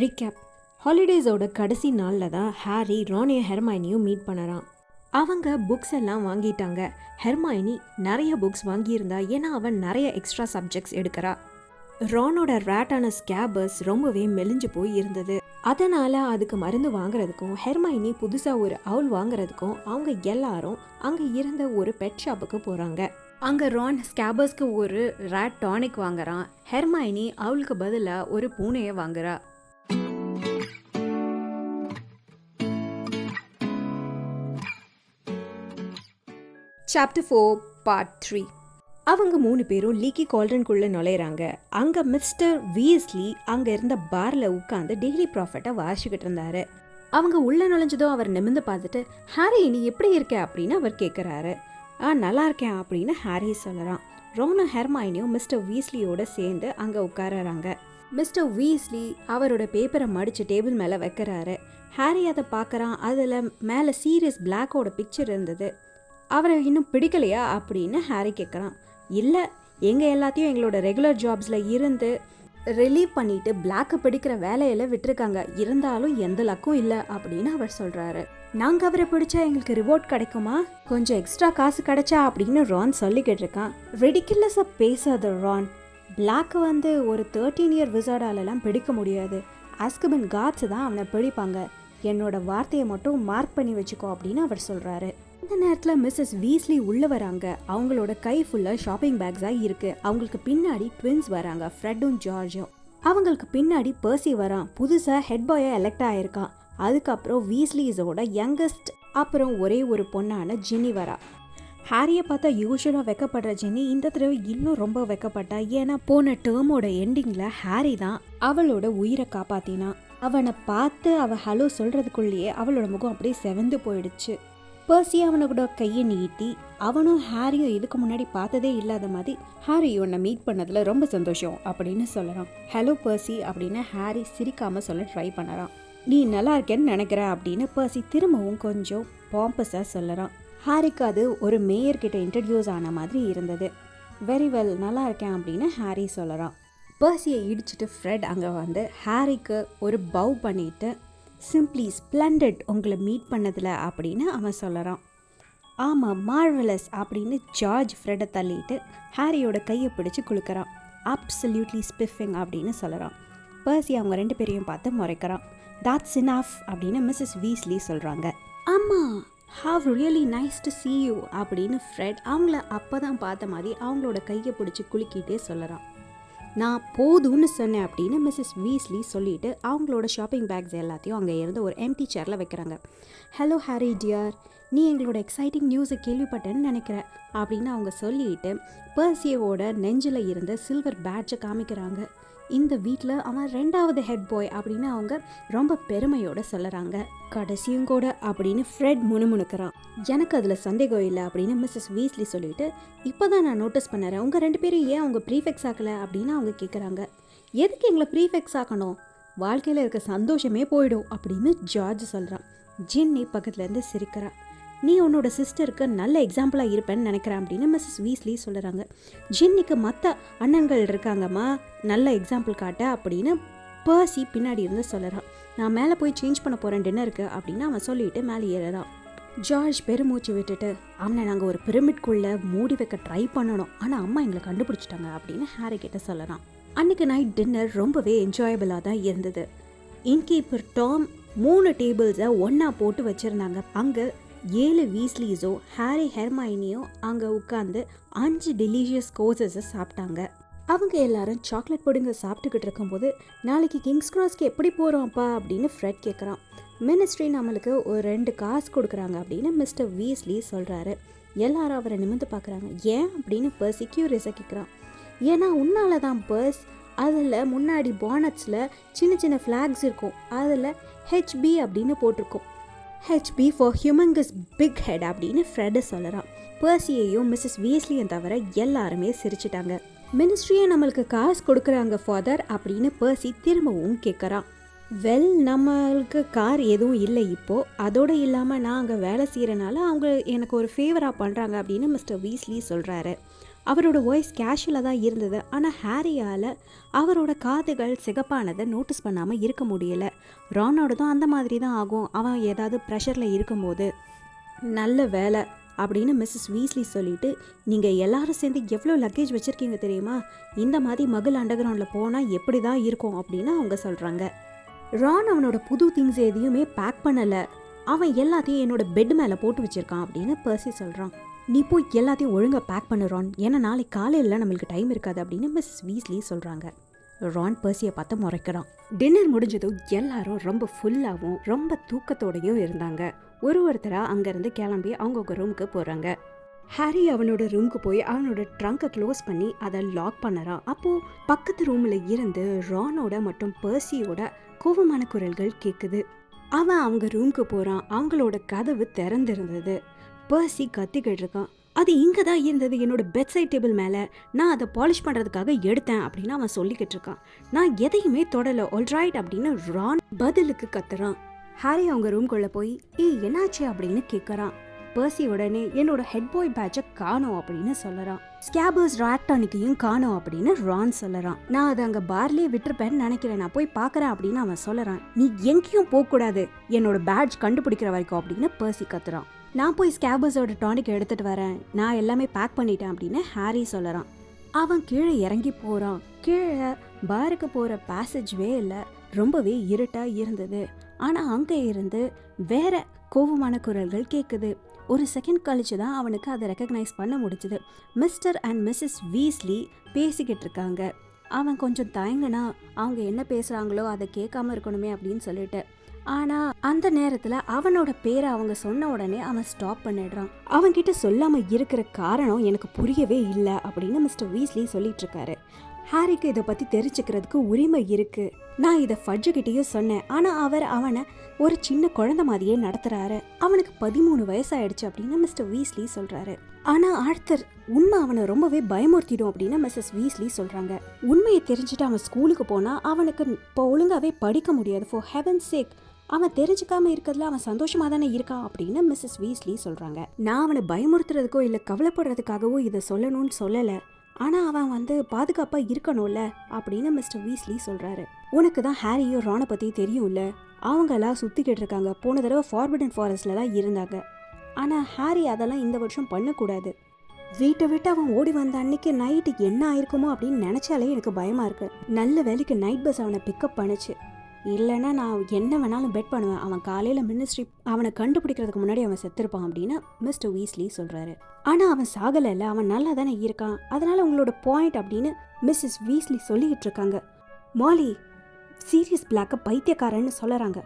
Recap. ஹாலிடேஸோட கடைசி நாளில் தான் ஹாரி ரானையும் ஹெர்மைனியும் மீட் பண்ணறான். அவங்க புக்ஸ் எல்லாம் வாங்கிட்டாங்க. ஹெர்மைனி நிறைய புக்ஸ் வாங்கியிருந்தா, ஏன்னா அவன் நிறைய எக்ஸ்ட்ரா சப்ஜெக்ட்ஸ் எடுக்கிறா. ரானோட ரேட்டான ஸ்கேபர்ஸ் ரொம்பவே மெலிஞ்சு போய் இருந்தது. அதனால் அதுக்கு மருந்து வாங்குறதுக்கும் ஹெர்மைனி புதுசாக ஒரு அவுல் வாங்குறதுக்கும் அவங்க எல்லாரும் அங்கே இருந்த ஒரு பெட் ஷாப்புக்கு போகிறாங்க. அங்கே ரான் ஸ்கேபர்ஸ்க்கு ஒரு ரேட் டானிக் வாங்குறான். ஹெர்மைனி அவளுக்கு பதிலாக ஒரு பூனையை வாங்குறா. Chapter 4 part 3. அவங்க 3 பேரும் லீக்கி கால்டனுக்குள்ளே நுழையிறாங்க. அங்கே மிஸ்டர் வீஸ்லி அங்கே இருந்த பாரில் உட்காந்து டெய்லி ப்ராஃபிட்டை வாசிக்கிட்டு இருந்தாரு. அவங்க உள்ளே நுழைஞ்சதும் அவர் நிமிர்ந்து பார்த்துட்டு, ஹாரி நீ எப்படி இருக்க அப்படின்னு அவர் கேட்குறாரு. நல்லா இருக்கேன் அப்படின்னு ஹாரி சொல்கிறான். ரானும் ஹெர்மைனியும் மிஸ்டர் வீஸ்லியோட சேர்ந்து அங்கே உட்காராங்க. மிஸ்டர் வீஸ்லி அவரோட பேப்பரை மடித்து டேபிள் மேலே வைக்கிறாரு. ஹாரி அதை பார்க்குறான். அதில் மேலே சீரியஸ் பிளாக்கோட பிக்சர் இருந்தது. அவரை இன்னும் பிடிக்கலையா அப்படின்னு ஹாரி கேட்குறான். இல்லை, எங்கள் எல்லாத்தையும் எங்களோட ரெகுலர் ஜாப்ஸில் இருந்து ரிலீவ் பண்ணிவிட்டு பிளாக்கை பிடிக்கிற வேலையில் விட்டுருக்காங்க. இருந்தாலும் எந்த லக்கும் இல்லை அப்படின்னு அவர் சொல்கிறாரு. நாங்கள் அவரை பிடிச்சா எங்களுக்கு ரிவார்ட் கிடைக்குமா, கொஞ்சம் எக்ஸ்ட்ரா காசு கிடைச்சா அப்படின்னு ரான் சொல்லிக்கிட்டு இருக்கான். ரெடிகுலஸாக பேசாத ரான். பிளாக்கை ஒரு 13 இயர் விசார்டாலெல்லாம் பிடிக்க முடியாது. அஸ்கபன் காட்ஸ் தான் அவனை பிடிப்பாங்க. என்னோட வார்த்தையை மட்டும் மார்க் பண்ணி வச்சுக்கோ அப்படின்னு அவர் சொல்கிறாரு. இந்த நேரத்தில் மிஸ்ஸஸ் வீஸ்லி உள்ளே வராங்க. அவங்களோட கை ஃபுல்லாக ஷாப்பிங் பேக்ஸாக இருக்குது. அவங்களுக்கு பின்னாடி ட்வின்ஸ் வராங்க, ஃப்ரெட்டும் ஜார்ஜும். அவங்களுக்கு பின்னாடி பர்சி வரான். புதுசாக ஹெட் பாயாக எலெக்ட் ஆகிருக்கான். அதுக்கப்புறம் வீஸ்லிஸோட யங்கஸ்ட் அப்புறம் ஒரே ஒரு பொண்ணான ஜின்னி வரா. ஹாரியை பார்த்தா யூஸ்வலாக வெக்கப்படுற ஜென்னி இந்த தடவை இன்னும் ரொம்ப வெக்கப்பட்டா. ஏன்னா போன டேர்மோட எண்டிங்கில் ஹாரி தான் அவளோட உயிரை காப்பாற்றினான். அவனை பார்த்து அவள் ஹலோ சொல்கிறதுக்குள்ளேயே அவளோட முகம் அப்படியே செவந்து போயிடுச்சு. பர்சி அவனோட கையை நீட்டி, அவனும் ஹாரியும் இதுக்கு முன்னாடி பார்த்ததே இல்லாத மாதிரி, ஹாரி உன்னை மீட் பண்ணதில் ரொம்ப சந்தோஷம் அப்படின்னு சொல்லறான். ஹலோ பர்சி அப்படின்னு ஹாரி சிரிக்காமல் சொல்ல ட்ரை பண்ணறான். நீ நல்லா இருக்கேன்னு நினைக்கிற அப்படின்னு பர்சி திரும்பவும் கொஞ்சம் பாம்பஸாக சொல்லறான். ஹாரிக்கு அது ஒரு மேயர்கிட்ட இன்ட்ரடியூஸ் ஆன மாதிரி இருந்தது. வெரி வெல், நல்லா இருக்கேன் அப்படின்னு ஹாரி சொல்லறான். பர்சியை இடிச்சிட்டு ஃப்ரெட் அங்கே வந்து ஹாரிக்கு ஒரு பவ் பண்ணிட்டு, சிம்ப்ளி ஸ்ப்ளண்டட் உங்களை மீட் பண்ணதில் அப்படின்னு அவன் சொல்லறான். ஆமாம், மார்வலஸ் அப்படின்னு ஜார்ஜ் ஃப்ரெட்டை தள்ளிட்டு ஹாரியோட கையை பிடிச்சி குலுக்கிறான். அப்சல்யூட்லி ஸ்பிஃபிங் அப்படின்னு சொல்லறான். பர்சி அவங்க 2 பேரையும் பார்த்து முறைக்கிறான். தாட்ஸ் இனஃப் அப்படின்னு மிஸ்ஸஸ் வீஸ்லி சொல்கிறாங்க. ஆமாம், have really nice to see you அப்படின்னு ஃப்ரெட் அவங்கள அப்போ தான் பார்த்த மாதிரி அவங்களோட கையை பிடிச்சி குலுக்கிட்டே சொல்லறான். நான் போதும்னு சொன்னேன் அப்படின்னு மிஸ்ஸஸ் வீஸ்லி சொல்லிவிட்டு அவங்களோட ஷாப்பிங் பேக்ஸ் எல்லாத்தையும் அங்கே இருந்து ஒரு எம்டி சேரில் வைக்கிறாங்க. ஹலோ ஹாரி டியர், நீ எங்களோட எக்ஸைட்டிங் நியூஸை கேள்விப்பட்டேன்னு நினைக்கிறேன் அப்படின்னு அவங்க சொல்லிட்டு பர்சியோட நெஞ்சில் இருந்த சில்வர் பேட்சை காமிக்கிறாங்க. இந்த வீட்டில் அவன் 2வது ஹெட் பாய் அப்படின்னு அவங்க ரொம்ப பெருமையோடு சொல்லுறாங்க. கடைசியும் கூட அப்படின்னு ஃப்ரெட் முணுமுணுக்கிறான். எனக்கு அதில் சந்தேகம் இல்லை அப்படின்னு மிஸ்ஸஸ் வீஸ்லி சொல்லிட்டு, இப்போ தான் நான் நோட்டீஸ் பண்ணுறேன், உங்கள் 2 பேரும் ஏன் அவங்க ப்ரீஃபெக்ட்ஸ் ஆக்கலை அப்படின்னு அவங்க கேட்குறாங்க. எதுக்கு எங்களை ப்ரீஃபெக்ட்ஸ் ஆக்கணும், வாழ்க்கையில் இருக்க சந்தோஷமே போயிடும் அப்படின்னு ஜார்ஜ் சொல்கிறான். ஜின்னி பக்கத்துலேருந்து சிரிக்கிறா. நீ உன்னோட சிஸ்டருக்கு நல்ல எக்ஸாம்பிளாக இருப்பேன்னு நினைக்கிறேன் அப்படின்னு மிஸ்ஸஸ் வீஸ்லி சொல்கிறாங்க. ஜின்னிக்கு மற்ற அண்ணன்கள் இருக்காங்கம்மா, நல்ல எக்ஸாம்பிள் காட்ட அப்படின்னு பர்சி பின்னாடி இருந்து சொல்கிறான். நான் மேலே போய் சேஞ்ச் பண்ண போகிறேன் டின்னருக்கு அப்படின்னு அவன் சொல்லிட்டு மேலே ஏறுறான். ஜார்ஜ் பெருமூச்சு விட்டுட்டு, அவனை நாங்கள் ஒரு பிரமிட்குள்ளே மூடி வைக்க ட்ரை பண்ணணும், ஆனால் அம்மா எங்களை கண்டுபிடிச்சிட்டாங்க அப்படின்னு ஹாரி கிட்ட சொல்லறான். அன்றைக்கி நைட் டின்னர் ரொம்பவே என்ஜாயபிளாக தான் இருந்தது. இன்கீப்பர் டாம் 3 டேபிள்ஸை ஒன்றா போட்டு வச்சுருந்தாங்க. அங்கே 7 வீஸ்லிஸோ ஹாரி ஹெர்மைனியும் அங்கே உட்காந்து 5 டெலிஷியஸ் கோர்சஸை சாப்பிட்டாங்க. அவங்க எல்லாரும் சாக்லேட் புடிங்க சாப்பிட்டுக்கிட்டு இருக்கும்போது, நாளைக்கு கிங்ஸ் கிராஸ்க்கு எப்படி போகிறோம்ப்பா அப்படின்னு ஃப்ரெட் கேட்குறான். மினிஸ்ட்ரி நம்மளுக்கு ஒரு 2 காசு கொடுக்குறாங்க அப்படின்னு மிஸ்டர் வீஸ்லி சொல்கிறாரு. எல்லாரும் அவரை நிமிர்ந்து பார்க்குறாங்க. ஏன் அப்படின்னு பர்ஸ் கியூரியஸாக கேட்குறான். ஏன்னா உன்னால தான் பர்ஸ், அதில் முன்னாடி பானட்ஸில் சின்ன சின்ன ஃப்ளாக்ஸ் இருக்கும், அதில் HB அப்படின்னு போட்டிருக்கோம். HB for humongous big head அப்படின்னு ஃப்ரெட் சொல்லறான். பர்சியையும் மிஸ்ஸஸ் வீஸ்லியும் தவிர எல்லாருமே சிரிச்சிட்டாங்க. மினிஸ்ட்ரியை நம்மளுக்கு காசு கொடுக்குறாங்க ஃபாதர் அப்படின்னு பர்சி திரும்பவும் கேட்குறான். வெல், நம்மளுக்கு கார் எதுவும் இல்லை இப்போது, அதோடு இல்லாமல் நான் அங்கே வேலை செய்கிறனால அவங்க எனக்கு ஒரு ஃபேவராக பண்ணுறாங்க அப்படின்னு மிஸ்டர் வீஸ்லி சொல்கிறாரு. அவரோட வாய்ஸ் கேஷுவலாக தான் இருந்தது. ஆனால் ஹாரியால் அவரோட காதுகள் சிகப்பானதை நோட்டீஸ் பண்ணாமல் இருக்க முடியல. ரானோடதும் அந்த மாதிரி தான் ஆகும், அவன் ஏதாவது ப்ரெஷரில் இருக்கும்போது. நல்ல வேலை அப்படின்னு மிஸ்ஸஸ் வீஸ்லி சொல்லிட்டு, நீங்கள் எல்லாரும் சேர்ந்து எவ்வளோ லக்கேஜ் வச்சுருக்கீங்க தெரியுமா, இந்த மாதிரி மகள் அண்டர்கிரவுண்டில் போனால் எப்படி தான் இருக்கும் அப்படின்னு அவங்க சொல்கிறாங்க. ரான் அவனோட புது திங்ஸ் எதையுமே பேக் பண்ணலை, அவன் எல்லாத்தையும் என்னோட பெட் மேலே போட்டு வச்சுருக்கான் அப்படின்னு பர்சி சொல்கிறான். நீ போய் எல்லாத்தையும் ஒழுங்காக பேக் பண்ணு ரான், ஏன்னா நாளைக்கு காலையில் நம்மளுக்கு டைம் இருக்காது அப்படின்னு மிஸ்ஸஸ் வீஸ்லி சொல்கிறாங்க. ரான் பர்சியை பார்த்து முறைக்கிறான். டின்னர் முடிஞ்சதும் எல்லாரும் ரொம்ப ஃபுல்லாகவும் ரொம்ப தூக்கத்தோடையும் இருந்தாங்க. ஒருத்தராக அங்கேருந்து கிளம்பி அவங்கவுங்க ரூமுக்கு போகிறாங்க. ஹாரி அவனோட ரூமுக்கு போய் அவனோட ட்ரங்கை க்ளோஸ் பண்ணி அதை லாக் பண்ணறான். அப்போது பக்கத்து ரூமில் இருந்து ரானோட மற்றும் பர்சியோட கோபமான குரல்கள் கேட்குது. அவன் அவங்க ரூமுக்கு போகிறான். அவங்களோட கதவு திறந்திருந்தது. பர்சி கத்திக்கிட்டு இருக்கான். அது இங்கே தான் இருந்தது, என்னோட பெட் சைட் டேபிள் மேலே, நான் அதை பாலிஷ் பண்ணுறதுக்காக எடுத்தேன் அப்படின்னு அவன் சொல்லிக்கிட்டு இருக்கான். நான் எதையுமே தொடலை ஆல்ரைட் அப்படின்னு ரான் பதிலுக்கு கத்துறான். ஹாரி அவங்க ரூம்குள்ளே போய் என்னாச்சு அப்படின்னு கேட்குறான். பர்சி உடனே என்னோட ஹெட் பாய் பேட்சை காணோம் அப்படின்னு சொல்லறான். ஸ்கேபர்ஸ் ராக்டானிக்கையும் காணோம் அப்படின்னு ரான் சொல்லறான். நான் அதை அங்கே பார்லேயே விட்டுருப்பேன்னு நினைக்கிறேன், நான் போய் பார்க்குறேன் அப்படின்னு அவன் சொல்லறான். நீ எங்கேயும் போகக்கூடாது என்னோட பேட்ச் கண்டுபிடிக்கிற வரைக்கும் அப்படின்னு பர்சி கத்துறான். நான் போய் ஸ்கேபர்ஸோட டானிக் எடுத்துட்டு வரேன், நான் எல்லாமே பேக் பண்ணிட்டேன் அப்படின்னு ஹாரி சொல்லறான். அவன் கீழே இறங்கி போறான். கீழே பாருக்கு போற பேசேஜ் வேல ரொம்பவே இருட்டா இருந்தது. ஆனா அங்க இருந்து வேற கோபமான குரல்கள் கேக்குது. ஒரு செகண்ட் கழிச்சு தான் அவனுக்கு அதை ரெக்கக்னைஸ் பண்ண முடிச்சுது. மிஸ்டர் அண்ட் மிஸ்ஸஸ் வீஸ்லி பேசிக்கிட்டு இருக்காங்க. அவன் கொஞ்சம் தயங்கினா அவங்க என்ன பேசுறாங்களோ அதை கேட்காம இருக்கணுமே அப்படின்னு சொல்லிட்டு. ஆனா அந்த நேரத்துல அவனோட பேரை அவங்க சொன்ன உடனே அவன் ஸ்டாப் பண்ணிடுறான். அவன்கிட்ட சொல்லாம இருக்கிற காரணம் எனக்கு புரியவே இல்லை அப்படின்னு மிஸ்டர் வீஸ்லி சொல்லிட்டு இருக்காரு. ஹாரிக்கு இதை பத்தி தெரிஞ்சுக்கிறதுக்கு உரிமை இருக்கு. நான் இதை ஃபட்ஜுகிட்டயும் சொன்னேன், ஆனா அவர் அவனை ஒரு சின்ன குழந்தை மாதிரியே நடத்துறாரு. அவனுக்கு 13 வயசாயிடுச்சு அப்படின்னு மிஸ்டர் வீஸ்லி சொல்றாரு. ஆனா ஆர்த்தர் உண்மை அவனை ரொம்பவே பயமுறுத்திடும் அப்படின்னு மிஸ்ஸஸ் வீஸ்லி சொல்றாங்க. உண்மையை தெரிஞ்சுட்டு அவன் ஸ்கூலுக்கு போனா அவனுக்கு இப்போ ஒழுங்காவே படிக்க முடியாது. ஃபார் ஹெவன் சேக் அவன் தெரிஞ்சுக்காம இருக்கிறதுல அவன் சந்தோஷமா தானே இருக்கான் அப்படின்னு மிஸ்ஸஸ் வீஸ்லி சொல்றாங்க. நான் அவனை பயமுறுத்துறதுக்கோ இல்லை கவலைப்படுறதுக்காகவோ இதை சொல்லணும்னு சொல்லலை, ஆனால் அவன் பாதுகாப்பாக இருக்கணும்ல அப்படின்னு மிஸ்டர் வீஸ்லி சொல்கிறாரு. உனக்கு தான் ஹாரியும் ரானை பற்றி தெரியும்ல, அவங்கெல்லாம் சுற்றிக்கிட்டு இருக்காங்க. போன தடவை ஃபார்பிடன் ஃபாரஸ்டில் தான் இருந்தாங்க. ஆனால் ஹாரி அதெல்லாம் இந்த வருஷம் பண்ணக்கூடாது. வீட்டை விட்டு அவன் ஓடி வந்த அன்னைக்கு நைட்டு என்ன ஆயிருக்குமோ அப்படின்னு நினச்சாலே எனக்கு பயமாக இருக்கு. நல்ல வேலைக்கு நைட் பஸ் அவனை பிக்கப் பண்ணுச்சு, இல்லைன்னா நான் என்ன வேணாலும் பெட் பண்ணுவேன் அவன் காலையில் மினிஸ்ட்ரி அவனை கண்டுபிடிக்கிறதுக்கு முன்னாடி அவன் செத்துருப்பான் அப்படின்னு மிஸ்டர் வீஸ்லி சொல்கிறாரு. ஆனால் அவன் சாகலைல்ல, அவன் நல்லா தானே இருக்கான், அதனால உங்களோட பாயிண்ட் அப்படின்னு மிஸ்ஸஸ் வீஸ்லி சொல்லிக்கிட்டு இருக்காங்க. மாலி சீரியஸ் பிளாக்கை பைத்தியக்காரன்னு சொல்லறாங்க.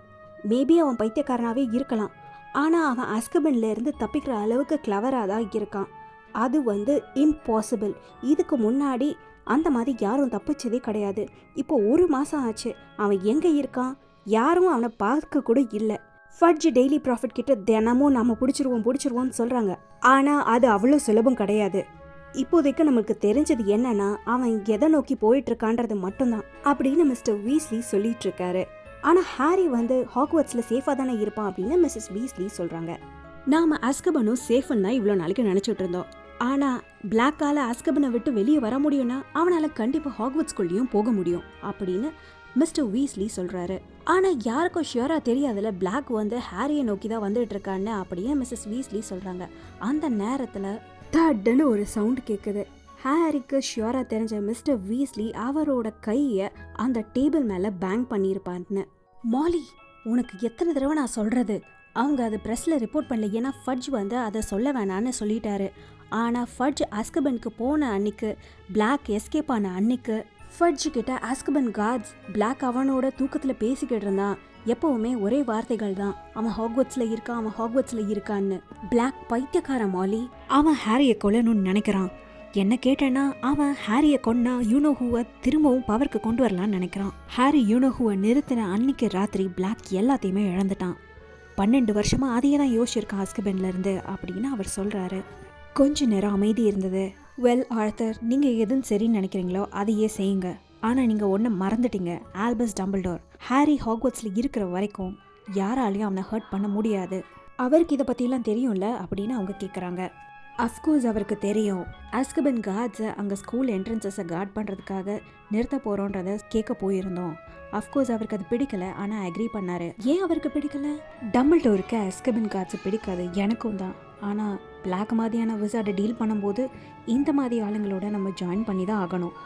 மேபி அவன் பைத்தியக்காரனாகவே இருக்கலாம், ஆனால் அவன் அஸ்கபன்ல இருந்து தப்பிக்கிற அளவுக்கு கிளவராக தான் இருக்கான். அது இம்பாசிபிள். இதுக்கு முன்னாடி அந்த மாதிரி யாரும் தப்பிச்சதே கிடையாது. இப்போ 1 மாதம் ஆச்சு, அவன் எங்கே இருக்கான், யாரும் அவனை பார்க்க கூட இல்லை. ஃபட்ஜ் டெய்லி ப்ராஃபிட் கிட்ட தினமும் நம்ம பிடிச்சிருவோம்னு சொல்கிறாங்க, ஆனால் அது அவ்வளோ சுலபம் கிடையாது. இப்போதைக்கு நமக்கு தெரிஞ்சது என்னன்னா அவன் எதை நோக்கி போயிட்டு இருக்கான்றது மட்டும்தான் அப்படின்னு மிஸ்டர் வீஸ்லி சொல்லிட்டு இருக்காரு. ஆனால் ஹாரி ஹாக்வர்ட்ஸில் சேஃபாக தானே இருப்பான் அப்படின்னு மிஸ்ஸஸ் வீஸ்லி சொல்கிறாங்க. நாம் அஸ்கபனும் சேஃப்னு தான் இவ்வளோ நாளைக்கு நினச்சிட்டு இருந்தோம். ஆனால் பிளாக்கால் அஸ்கபனை விட்டு வெளியே வர முடியும்னா அவனால் கண்டிப்பாக ஹாக்வர்ட்ஸ்குள்ளேயும் போக முடியும் அப்படின்னு மிஸ்டர் வீஸ்லி சொல்கிறாரு. ஆனால் யாருக்கும் ஷியராக தெரியாதுல பிளாக் ஹாரியை நோக்கி தான் வந்துட்டு இருக்கான்னு அப்படின்னு மிஸ்ஸஸ் வீஸ்லி சொல்கிறாங்க. அந்த நேரத்தில் தட்டுன்னு ஒரு சவுண்டு கேட்குது. ஹாரிக்கு ஷியராக தெரிஞ்ச மிஸ்டர் வீஸ்லி அவரோட கையை அந்த டேபிள் மேலே பேங்க் பண்ணியிருப்பான்னு. மாலி உனக்கு எத்தனை தடவை நான் சொல்கிறது, அவங்க அதை ப்ரெஸ்ஸில் ரிப்போர்ட் பண்ணல, ஏன்னா ஃபட்ஜ் அதை சொல்ல வேணான்னு சொல்லிட்டாரு. ஆனால் ஃபட்ஜ் அஸ்கபனுக்கு போன அன்னைக்கு, பிளாக் எஸ்கேப் ஆன அன்னைக்கு ஃபட்ஜ் கிட்ட அஸ்கபன் கார்ட்ஸ் பிளாக் அவனோட தூக்கத்தில் பேசிக்கிட்டு இருந்தான். எப்போவுமே ஒரே வார்த்தைகள் தான், அவன் ஹாக்வர்ட்ஸில் இருக்கான்னு. பிளாக் பைத்தியக்கார மாலி, அவன் ஹாரியை கொல்லணும்னு நினைக்கிறான். என்ன கேட்டேன்னா அவன் ஹாரியை கொன்னா யூனோஹுவை திரும்பவும் பவருக்கு கொண்டு வரலான்னு நினைக்கிறான். ஹாரி யூனோஹுவை நிறுத்தின அன்னைக்கு ராத்திரி பிளாக் எல்லாத்தையுமே இழந்துட்டான். 12 வருஷமா அதையே தான் யோசிச்சிருக்கான் அஸ்கபன்ல இருந்து அப்படின்னு அவர் சொல்றாரு. கொஞ்ச நேரம் அமைதி இருந்தது. வெல் ஆர்த்தர், நீங்கள் எதுவும் சரின்னு நினைக்கிறீங்களோ அதையே செய்யுங்க. ஆனால் நீங்கள் ஒன்றை மறந்துட்டீங்க, ஆல்பஸ் டம்பிள்டோர் ஹாரி ஹாக்வர்ட்ஸில் இருக்கிற வரைக்கும் யாராலையும் அவனை ஹர்ட் பண்ண முடியாது. அவருக்கு இதை பற்றிலாம் தெரியும்ல அப்படின்னு அவங்க கேட்குறாங்க. அஃப்கோர்ஸ் அவருக்கு தெரியும் அஸ்கபன் கார்ட்ஸை அங்கே ஸ்கூல் என்ட்ரன்சஸை கார்ட் பண்ணுறதுக்காக நிறுத்த போகிறோன்றதை கேட்க போயிருந்தோம். அஃப்கோர்ஸ் அவருக்கு அது பிடிக்கல, ஆனால் அக்ரி பண்ணார். ஏன் அவருக்கு பிடிக்கல? டம்பிள்டோருக்கு அஸ்கபன் கார்ட்ஸை பிடிக்காது, எனக்கும் தான். ஆனால் பிளாக் மாதிரியான விசார்டை டீல் பண்ணும்போது இந்த மாதிரி ஆளுங்களோட நம்ம ஜாயின் பண்ணி தான் ஆகணும்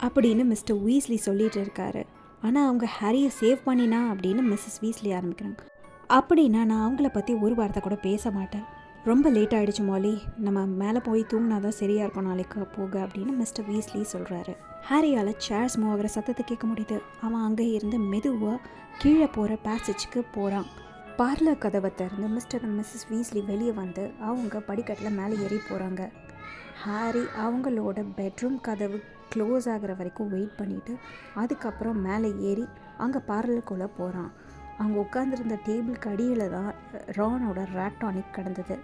அப்படின்னு மிஸ்டர் வீஸ்லி சொல்லிட்டு இருக்காரு. ஆனால் அவங்க ஹாரியை சேவ் பண்ணினா அப்படின்னு மிஸ்ஸஸ் வீஸ்லி ஆரம்பிக்கிறாங்க. அப்படின்னா நான் அவங்கள பற்றி ஒரு வார்த்தை கூட பேச மாட்டேன். ரொம்ப லேட் ஆகிடுச்சு மாலி, நம்ம மேலே போய் தூங்கினா தான் சரியாக இருக்கும் நாளைக்கு போக அப்படின்னு மிஸ்டர் வீஸ்லி சொல்கிறாரு. ஹாரியால் சேர்ஸ் மூவ் ஆகிற சத்தத்தை கேட்க முடியுது. அவன் அங்கே இருந்து மெதுவாக கீழே போகிற பேசேஜுக்கு போகிறான். பார்லர் கதவை திறந்து மிஸ்டர் அண்ட் மிஸ்ஸஸ் வீஸ்லி வெளியே வந்து அவங்க படிக்கட்டில் மேலே ஏறி போகிறாங்க. ஹாரி அவங்களோட பெட்ரூம் கதவு க்ளோஸ் ஆகிற வரைக்கும் வெயிட் பண்ணிவிட்டு அதுக்கப்புறம் மேலே ஏறி அங்கே பார்லருக்குள்ளே போகிறான். அவங்க உட்காந்துருந்த டேபிளுக்கு அடியில் தான் ரானோட ராக்டானிக் கிடந்தது.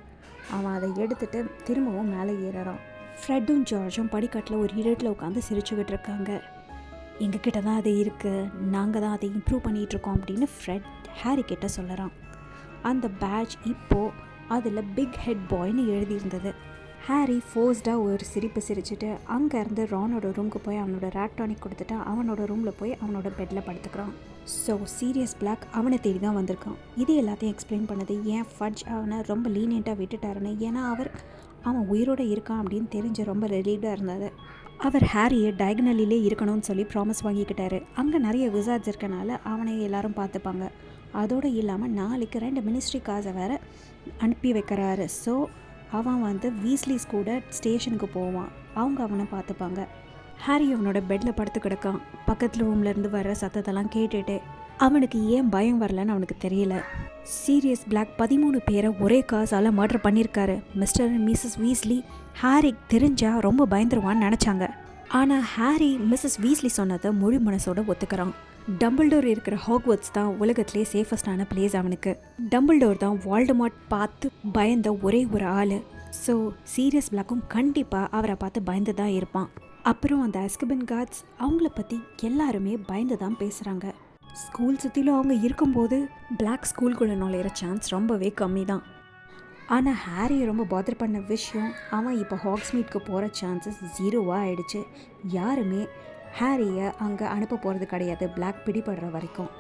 அவன் அதை எடுத்துகிட்டு திரும்பவும் மேலே ஏறுறான். ஃப்ரெட்டும் ஜார்ஜும் படிக்கட்டில் ஒரு இருட்டில் உட்காந்து சிரிச்சுக்கிட்டு இருக்காங்க. எங்ககிட்ட தான் அது இருக்குது, நாங்கள் தான் அதை இம்ப்ரூவ் பண்ணிகிட்ருக்கோம் அப்படின்னு ஃப்ரெட் ஹாரி கிட்ட சொல்லுறான். அந்த பேட்ச் இப்போது அதில் பிக் ஹெட் பாய்னு எழுதியிருந்தது. ஹாரி ஃபோர்ஸ்டாக ஒரு சிரிப்பு சிரிச்சுட்டு அங்கேருந்து ரானோட ரூமுக்கு போய் அவனோட ராக்டானிக் கொடுத்துட்டு அவனோட ரூமில் போய் அவனோட பெட்டில் படுத்துக்கிறான். ஸோ சீரியஸ் பிளாக் அவனை தேடி தான் வந்திருக்கான். இது எல்லாத்தையும் எக்ஸ்பிளைன் பண்ணது ஏன் ஃபட்ஜ் அவனை ரொம்ப லீனியண்ட்டாக விட்டுட்டாருன்னு. ஏன்னா அவன் உயிரோடு இருக்கான் அப்படின்னு தெரிஞ்சு ரொம்ப ரிலீவ்டாக இருந்தார். அவர் ஹாரியை டயகனலிலே இருக்கணும்னு சொல்லி ப்ராமிஸ் வாங்கிக்கிட்டாரு. அங்கே நிறைய விசார்ட்ஸ் இருக்கனால அவனை எல்லாரும் பார்த்துப்பாங்க. அதோடு இல்லாமல் நாளைக்கு 2 மினிஸ்ட்ரி காசை வேறு அனுப்பி வைக்கிறாரு. ஸோ அவன் வீஸ்லிஸ் கூட ஸ்டேஷனுக்கு போவான், அவங்க அவனை பார்த்துப்பாங்க. ஹாரி அவனோட பெட்டில் படுத்து கிடக்கான். பக்கத்தில் ரூம்லேருந்து வர்ற சத்தத்தெல்லாம் கேட்டுட்டு அவனுக்கு ஏன் பயம் வரலன்னு அவனுக்கு தெரியல. சீரியஸ் பிளாக் 13 பேரை ஒரே காசால் மர்டர் பண்ணியிருக்காரு. Mr and Mrs Weasley Harry தெரிஞ்சால் ரொம்ப பயந்துருவான்னு நினச்சாங்க. ஆனால் ஹாரி மிஸ்ஸஸ் வீஸ்லி சொன்னதை முழு மனசோட ஒத்துக்கிறான். டம்பிள்டோர் இருக்கிற ஹாக்வர்ட்ஸ் தான் உலகத்திலே சேஃபஸ்டான பிளேஸ் அவனுக்கு. டம்பிள்டோர் தான் வால்டமார்ட் பார்த்து பயந்த ஒரே ஒரு ஆள். ஸோ சீரியஸ் பிளாக்கும் கண்டிப்பாக அவரை பார்த்து பயந்து தான் இருப்பான். அப்புறம் அந்த அஸ்கபன் கார்ட்ஸ் அவங்கள பற்றி எல்லாருமே பயந்து தான் பேசுகிறாங்க. ஸ்கூல் சுற்றிலும் அவங்க இருக்கும்போது பிளாக் ஸ்கூலுக்குள்ளே நுழையிற சான்ஸ் ரொம்பவே கம்மி தான். ஆனால் ஹாரியை ரொம்ப பாதர் பண்ண விஷயம் அவன் இப்போ ஹாக்ஸ்மீட்க்கு போகிற சான்சஸ் 0 ஆகிடுச்சு. யாருமே ஹாரியை அங்கே அனுப்ப போகிறது கிடையாது பிளாக் பிடிபடுற வரைக்கும்.